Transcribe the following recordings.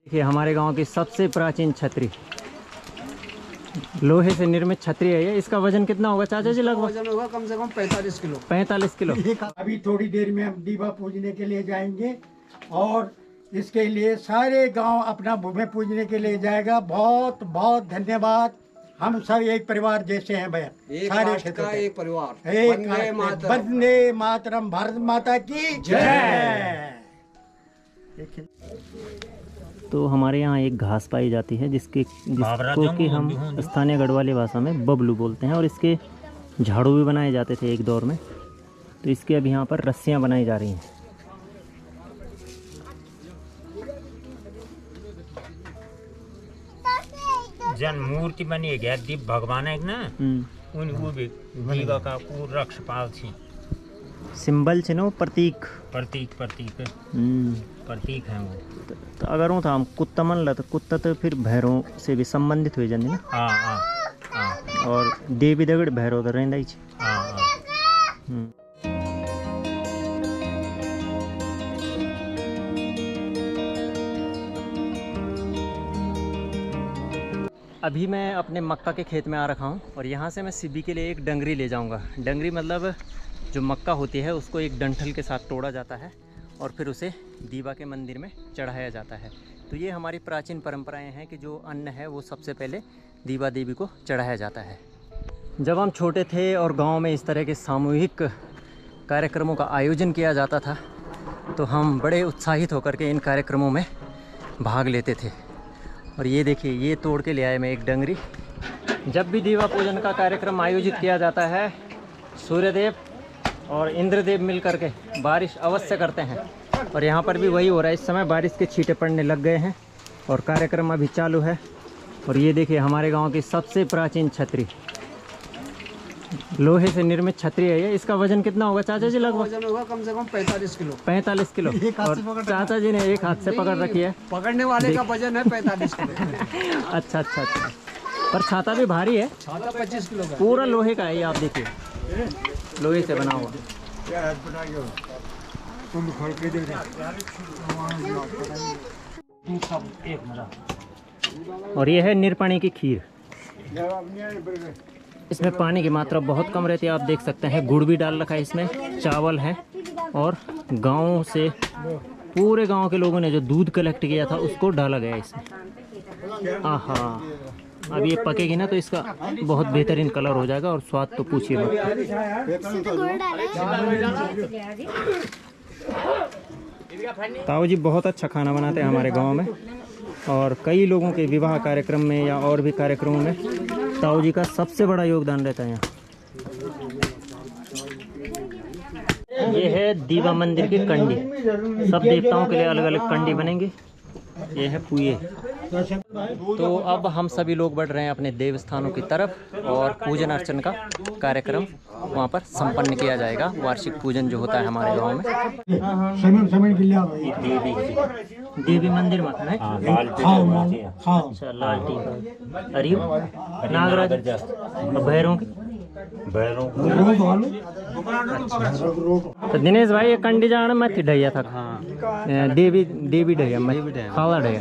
देखिए हमारे गांव की सबसे प्राचीन छतरी, लोहे से निर्मित छतरी है ये। इसका वजन कितना होगा चाचा जी? लगभग वजन होगा कम से कम 45 किलो। 45 किलो। अभी थोड़ी देर में हम दीवा पूजने के लिए जाएंगे और इसके लिए सारे गांव अपना भूमि पूजने के लिए जाएगा। बहुत बहुत धन्यवाद। हम सब एक परिवार जैसे हैं भैया, सारे क्षेत्र का एक परिवार। वंदे मातरम, भारत माता की जय। तो हमारे यहाँ एक घास पाई जाती है जिसको कि हम स्थानीय गढ़वाली भाषा में बबलू बोलते हैं, और इसके झाड़ू भी बनाए जाते थे एक दौर में। तो इसके अब यहाँ पर रस्सियाँ बनाई जा रही हैं। जन मूर्ति बनी है गया दीप भगवान है ना, उन वो भी दीवा का पूरा रक्षपाल थी। सिंबल छे नो, प्रतीक प्रतीक है वो। तो अगर वो था हम कुत्ता मन ला तो कुत्ता तो फिर भैरों से भी संबंधित हो जाती ना। हाँ। और देवी दगड़ भैरों तो रहता ही छे। अभी मैं अपने मक्का के खेत में आ रखा हूँ और यहाँ से मैं सिब्बी के लिए एक डंगरी ले जाऊँगा। डंगरी मतलब जो मक्का होती है उसको एक डंठल के साथ तोड़ा जाता है और फिर उसे दीवा के मंदिर में चढ़ाया जाता है। तो ये हमारी प्राचीन परंपराएं हैं कि जो अन्न है वो सबसे पहले दीवा देवी को चढ़ाया जाता है। जब हम छोटे थे और गांव में इस तरह के सामूहिक कार्यक्रमों का आयोजन किया जाता था तो हम बड़े उत्साहित होकर के इन कार्यक्रमों में भाग लेते थे। और ये देखिए, ये तोड़ के ले आए मैं एक डंगरी। जब भी दीवा पूजन का कार्यक्रम आयोजित किया जाता है, सूर्यदेव और इंद्रदेव मिल कर के बारिश अवश्य करते हैं, और यहाँ पर भी वही हो रहा है। इस समय बारिश के छींटे पड़ने लग गए हैं और कार्यक्रम अभी चालू है। और ये देखिए हमारे गांव की सबसे प्राचीन छतरी, लोहे से निर्मित छतरी है ये। इसका वजन कितना होगा चाचा जी? लगभग वजन होगा कम से कम 45 किलो। 45 किलो। और चाचा जी ने एक हाथ से पकड़ रखी है। पकड़ने वाले का वजन है 45 किलो। अच्छा। पर छाता भी भारी है। छाता 25 किलो का, पूरा लोहे का है ये। आप देखिए, लोहे से बना हुआ। और ये है निरपानी की खीर। इसमें पानी की मात्रा बहुत कम रहती है, आप देख सकते हैं। गुड़ भी डाल रखा है इसमें, चावल है, और गाँव से पूरे गांव के लोगों ने जो दूध कलेक्ट किया था उसको डाला गया इसमें। आहा, अब ये पकेगी ना तो इसका बहुत बेहतरीन कलर हो जाएगा और स्वाद तो पूछिए मत। ताऊ जी बहुत अच्छा खाना बनाते हैं हमारे गांव में, और कई लोगों के विवाह कार्यक्रम में या और भी कार्यक्रमों में ताऊ जी का सबसे बड़ा योगदान रहता है यहाँ। ये है दीवा मंदिर की कंडी। सब देवताओं के लिए अलग अलग कंडी बनेंगी। ये है पुए। तो अब हम सभी लोग बढ़ रहे हैं अपने देव स्थानों की तरफ, और पूजन अर्चन का कार्यक्रम वहाँ पर संपन्न किया जाएगा। वार्षिक पूजन जो होता है हमारे गांव में। देवी मंदिर में है। अच्छा, लालटी, अरिव, नागराज, भैरों की। तो दिनेश भाई ये कंडी जाना मैं थी ढैया था। देवी ढैया मैं खाला ढैया।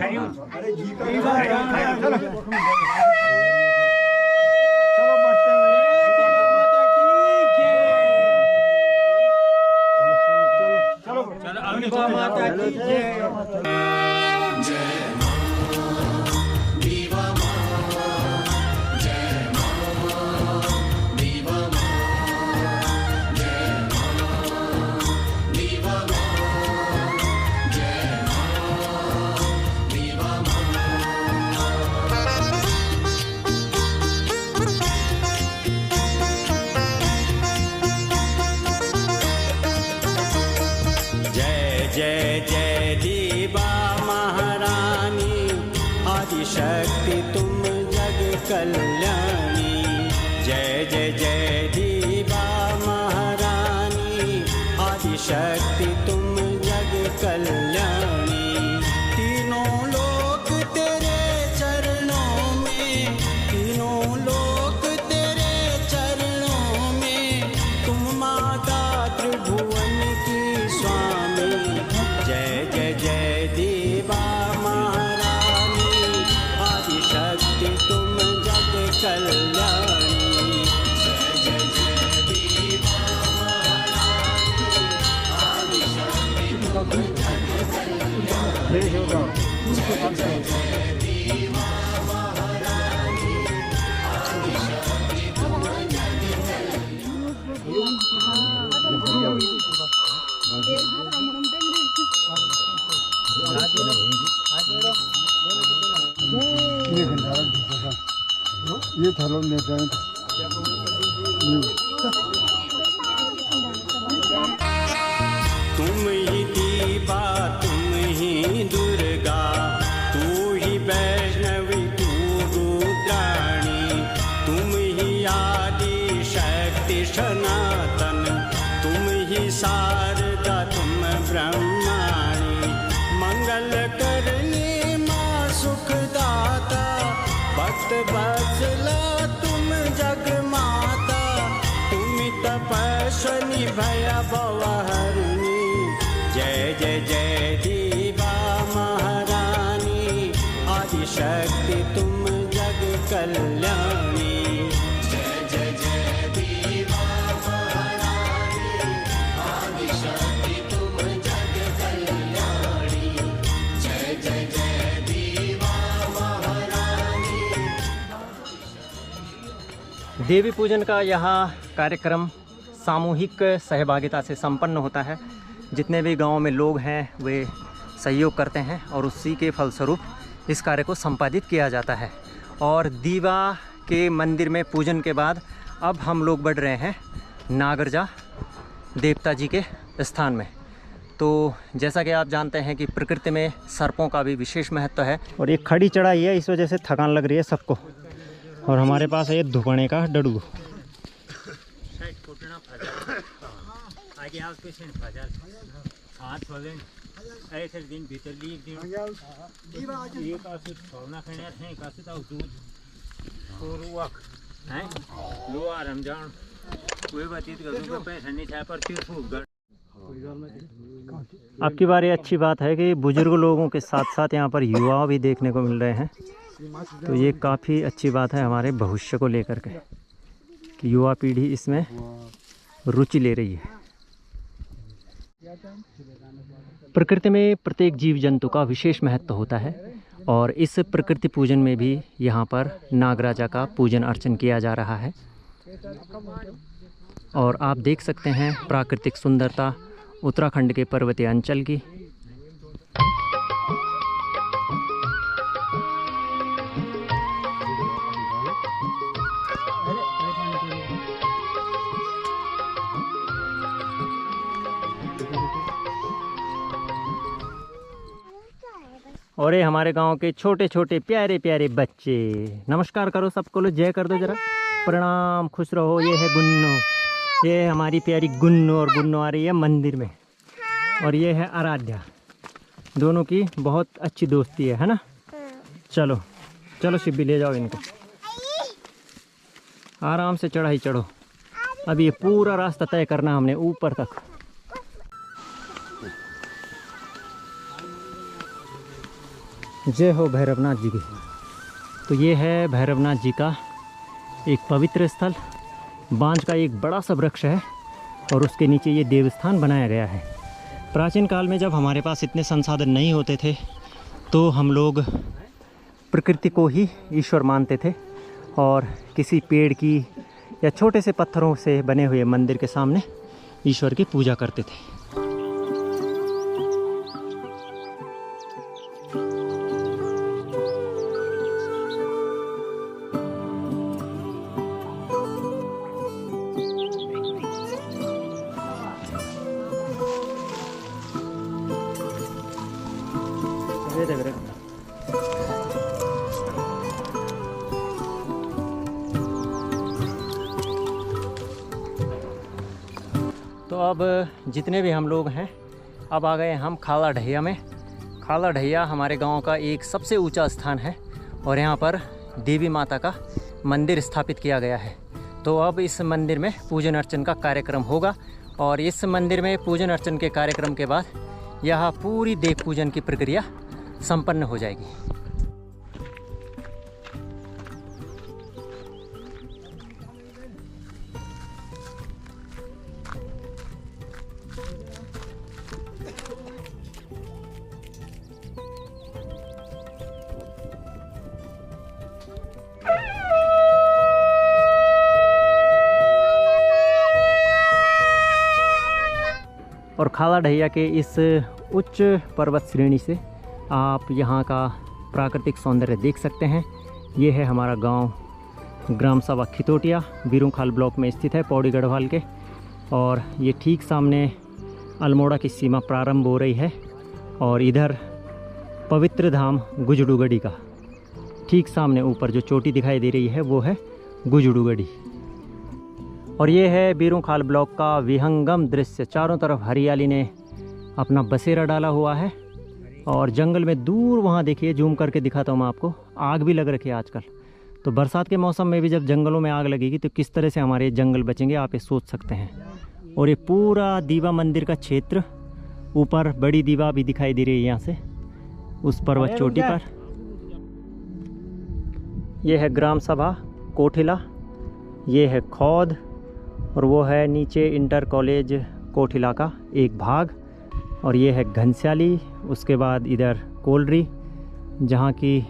जय जय दीवा महारानी, आदिशक्ति तुम जग कल्याणी। जय जय जय दीवा महारानी, आदिशक्ति तुम जग कल्याणी। तीनों लोक तेरे चरणों में, तीनों लोक तेरे चरणों में। तुम माता त्रिभुवन की स्वामी। जय जय जय दीवा महारानी। ये थलो में तुम ही दीवा तुम ही दुर्गा, तू ही वैष्णवी तू रुद्राणी, तुम ही आदि शक्ति सनातन, तुम ही शारदा तुम ब्रह्माणी, मंगल करनी माँ सुखदाता, भक्त वत्सला तुम जग माता, तुम तपस्विनी भया भवहरिणी, जय जय जय दीवा महारानी, आदिशक्ति तुम जग कल्याणी। जय जय जय दीवा महारानी, आदिशक्ति तुम जग कल्याणी, जय जय जय दीवा महारानी। देवी पूजन का यहाँ कार्यक्रम सामूहिक सहभागिता से संपन्न होता है। जितने भी गांव में लोग हैं वे सहयोग करते हैं और उसी के फलस्वरूप इस कार्य को संपादित किया जाता है। और दीवा के मंदिर में पूजन के बाद अब हम लोग बढ़ रहे हैं नागरजा देवता जी के स्थान में। तो जैसा कि आप जानते हैं कि प्रकृति में सर्पों का भी विशेष महत्व है और ये खड़ी चढ़ाई है, इस वजह से थकान लग रही है सबको। और हमारे पास है ये धुपने का डडू। ऐसे दिन भीतर लीक दिन एक आसुत छोड़ना खैर है एक आसुत आउ दूध और वक हैं लो आराम जान कोई बातचीत करूँ को पैसा नहीं था पर फिर फूक गड़। आपकी बार ये अच्छी बात है कि बुजुर्ग लोगों के साथ साथ यहाँ पर युवा भी देखने को मिल रहे हैं। तो ये काफ़ी अच्छी बात है हमारे भविष्य को लेकर के कि युवा पीढ़ी इसमें रुचि ले रही है। प्रकृति में प्रत्येक जीव जंतु का विशेष महत्व होता है और इस प्रकृति पूजन में भी यहाँ पर नागराजा का पूजन अर्चन किया जा रहा है। और आप देख सकते हैं प्राकृतिक सुंदरता उत्तराखंड के पर्वतीय अंचल की। और ये हमारे गांव के छोटे छोटे प्यारे प्यारे बच्चे। नमस्कार करो सबको, लो जय कर दो जरा, प्रणाम, खुश रहो। ये है गुन्नू, ये हमारी प्यारी गुन्नू, और गुन्नू आ रही है मंदिर में। और ये है आराध्या, दोनों की बहुत अच्छी दोस्ती है ना। चलो चलो शिब्बी ले जाओ इनको, आराम से चढ़ाई चढ़ो। अब ये पूरा रास्ता तय करना हमने ऊपर तक। जय हो भैरवनाथ जी की। तो ये है भैरवनाथ जी का एक पवित्र स्थल। बांज का एक बड़ा सा वृक्ष है और उसके नीचे ये देवस्थान बनाया गया है। प्राचीन काल में जब हमारे पास इतने संसाधन नहीं होते थे तो हम लोग प्रकृति को ही ईश्वर मानते थे और किसी पेड़ की या छोटे से पत्थरों से बने हुए मंदिर के सामने ईश्वर की पूजा करते थे। तो अब जितने भी हम लोग हैं अब आ गए हम खाला ढैया में। खाला ढैया हमारे गांव का एक सबसे ऊंचा स्थान है और यहाँ पर देवी माता का मंदिर स्थापित किया गया है। तो अब इस मंदिर में पूजन अर्चन का कार्यक्रम होगा और इस मंदिर में पूजन अर्चन के कार्यक्रम के बाद यहाँ पूरी देव पूजन की प्रक्रिया संपन्न हो जाएगी। और खाला ढैया के इस उच्च पर्वत श्रेणी से आप यहाँ का प्राकृतिक सौंदर्य देख सकते हैं। ये है हमारा गांव ग्राम सभा खितोटिया, बीरूखाल ब्लॉक में स्थित है, पौड़ी गढ़वाल के। और ये ठीक सामने अल्मोड़ा की सीमा प्रारंभ हो रही है और इधर पवित्र धाम गुजडूगढ़ी का ठीक सामने ऊपर जो चोटी दिखाई दे रही है वो है गुजडूगढ़ी। और ये है बीरूखाल ब्लॉक का विहंगम दृश्य। चारों तरफ हरियाली ने अपना बसेरा डाला हुआ है और जंगल में दूर वहाँ देखिए, जूम करके दिखाता हूँ मैं आपको, आग भी लग रखी है आजकल। तो बरसात के मौसम में भी जब जंगलों में आग लगेगी तो किस तरह से हमारे जंगल बचेंगे, आप ये सोच सकते हैं। और ये पूरा दीवा मंदिर का क्षेत्र, ऊपर बड़ी दीवा भी दिखाई दे रही है यहाँ से उस पर्वत चोटी पर। ये है ग्राम सभा कोठिला, ये है खौद, और वो है नीचे इंटर कॉलेज कोठिला का एक भाग। और ये है घनश्याली, उसके बाद इधर कोलरी जहाँ की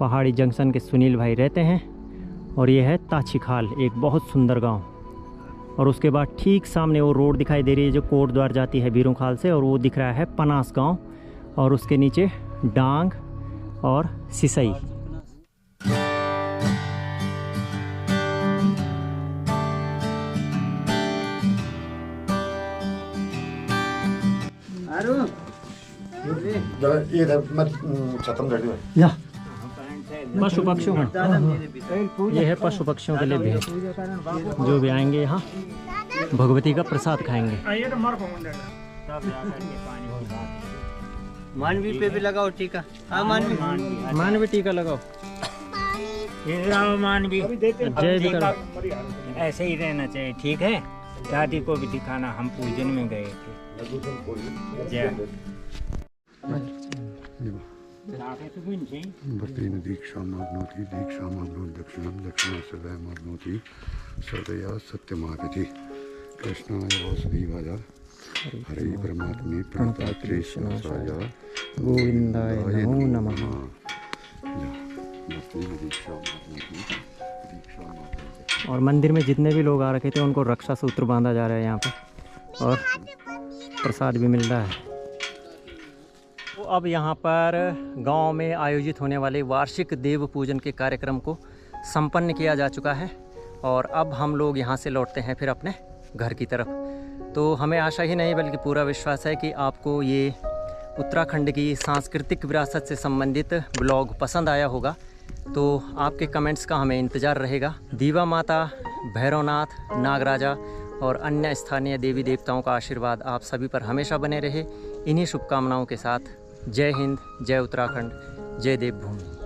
पहाड़ी जंक्शन के सुनील भाई रहते हैं। और ये है ताछीखाल, एक बहुत सुंदर गांव। और उसके बाद ठीक सामने वो रोड दिखाई दे रही है जो कोट द्वार जाती है बीरूखाल से, और वो दिख रहा है पनास गांव, और उसके नीचे डांग और सिसई। पशु पक्षियों, ये है पशु पक्षियों के लिए भी, जो भी आएंगे यहाँ भगवती का प्रसाद खाएंगे। मानवी पे भी लगाओ टीका। हाँ मानवी, मानवी टीका लगाओ। मानवी जय भी करो। ऐसे ही रहना चाहिए, ठीक है। दादी को भी दिखाना, हम पूजन में गए थे। जय भक्तेन दीक्षामाप्नोति दीक्षामाप्नोति दक्षिणं दक्षिणं सदैवाप्नोति सदया सत्यमागति। कृष्णाय वासुदेवाय हरे परमात्मे प्रणतक्लेशाय गोविंदाय नमो नमः। और मंदिर में जितने भी लोग आ रखे थे उनको रक्षा सूत्र बांधा जा रहा है यहाँ पे, और प्रसाद भी मिल रहा है। तो अब यहाँ पर गांव में आयोजित होने वाले वार्षिक देव पूजन के कार्यक्रम को संपन्न किया जा चुका है, और अब हम लोग यहाँ से लौटते हैं फिर अपने घर की तरफ। तो हमें आशा ही नहीं बल्कि पूरा विश्वास है कि आपको ये उत्तराखंड की सांस्कृतिक विरासत से संबंधित ब्लॉग पसंद आया होगा। तो आपके कमेंट्स का हमें इंतज़ार रहेगा। दीवा माता, भैरवनाथ, नागराजा और अन्य स्थानीय देवी देवताओं का आशीर्वाद आप सभी पर हमेशा बने रहे। इन्हीं शुभकामनाओं के साथ जय हिंद, जय उत्तराखंड, जय देवभूमि।